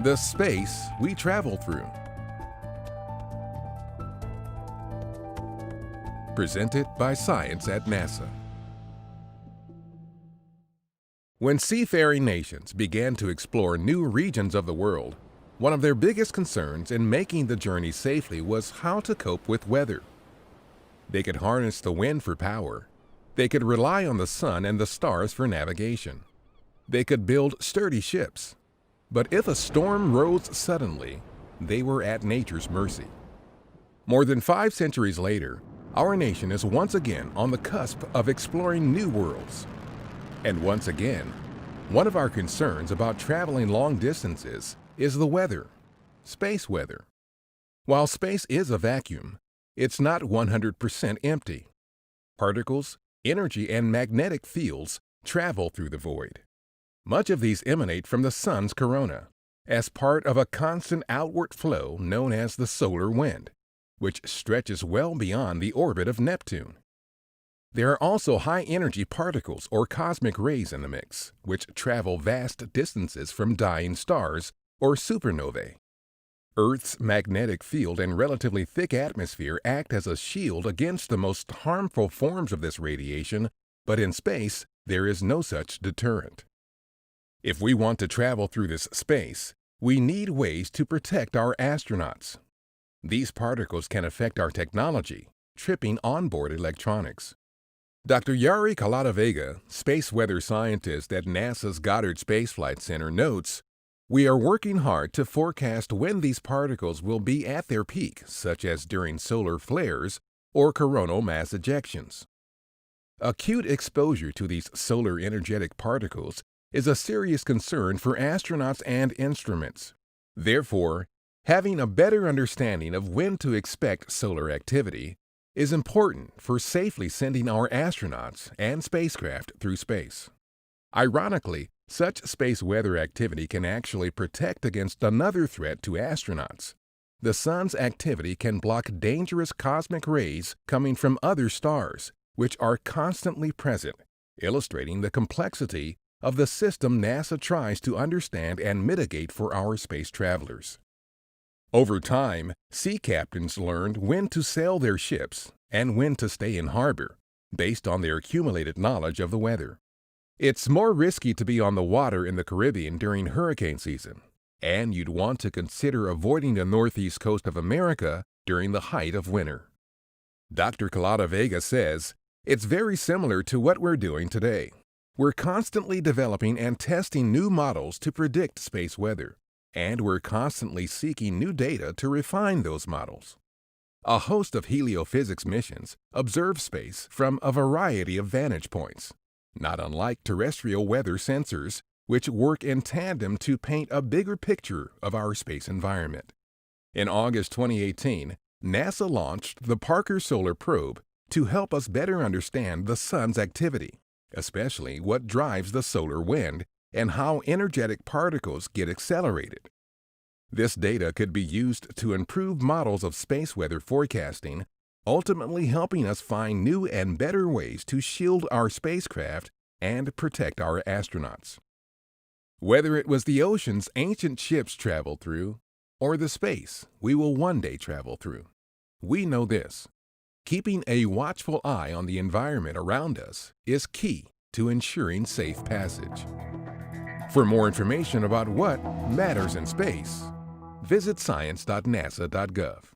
The space we travel through. Presented by Science at NASA. When seafaring nations began to explore new regions of the world, one of their biggest concerns in making the journey safely was how to cope with weather. They could harness the wind for power. They could rely on the sun and the stars for navigation. They could build sturdy ships. But if a storm rose suddenly, they were at nature's mercy. More than 5 centuries later, our nation is once again on the cusp of exploring new worlds. And once again, one of our concerns about traveling long distances is the weather, space weather. While space is a vacuum, it's not 100% empty. Particles, energy, and magnetic fields travel through the void. Much of these emanate from the sun's corona, as part of a constant outward flow known as the solar wind, which stretches well beyond the orbit of Neptune. There are also high-energy particles or cosmic rays in the mix, which travel vast distances from dying stars or supernovae. Earth's magnetic field and relatively thick atmosphere act as a shield against the most harmful forms of this radiation, but in space, there is no such deterrent. If we want to travel through this space, we need ways to protect our astronauts. These particles can affect our technology, tripping onboard electronics. Dr. Yari Calatavega, space weather scientist at NASA's Goddard Space Flight Center, notes, "We are working hard to forecast when these particles will be at their peak, such as during solar flares or coronal mass ejections." Acute exposure to these solar energetic particles is a serious concern for astronauts and instruments. Therefore, having a better understanding of when to expect solar activity is important for safely sending our astronauts and spacecraft through space. Ironically, such space weather activity can actually protect against another threat to astronauts. The sun's activity can block dangerous cosmic rays coming from other stars, which are constantly present, illustrating the complexity of the system NASA tries to understand and mitigate for our space travelers. Over time, sea captains learned when to sail their ships and when to stay in harbor, based on their accumulated knowledge of the weather. It's more risky to be on the water in the Caribbean during hurricane season, and you'd want to consider avoiding the northeast coast of America during the height of winter. Dr. Calatavega says, "It's very similar to what we're doing today. We're constantly developing and testing new models to predict space weather, and we're constantly seeking new data to refine those models." A host of heliophysics missions observe space from a variety of vantage points, not unlike terrestrial weather sensors, which work in tandem to paint a bigger picture of our space environment. In August 2018, NASA launched the Parker Solar Probe to help us better understand the sun's activity, especially what drives the solar wind and how energetic particles get accelerated. This data could be used to improve models of space weather forecasting, ultimately helping us find new and better ways to shield our spacecraft and protect our astronauts. Whether it was the oceans ancient ships traveled through, or the space we will one day travel through, we know this: keeping a watchful eye on the environment around us is key to ensuring safe passage. For more information about what matters in space, visit science.nasa.gov.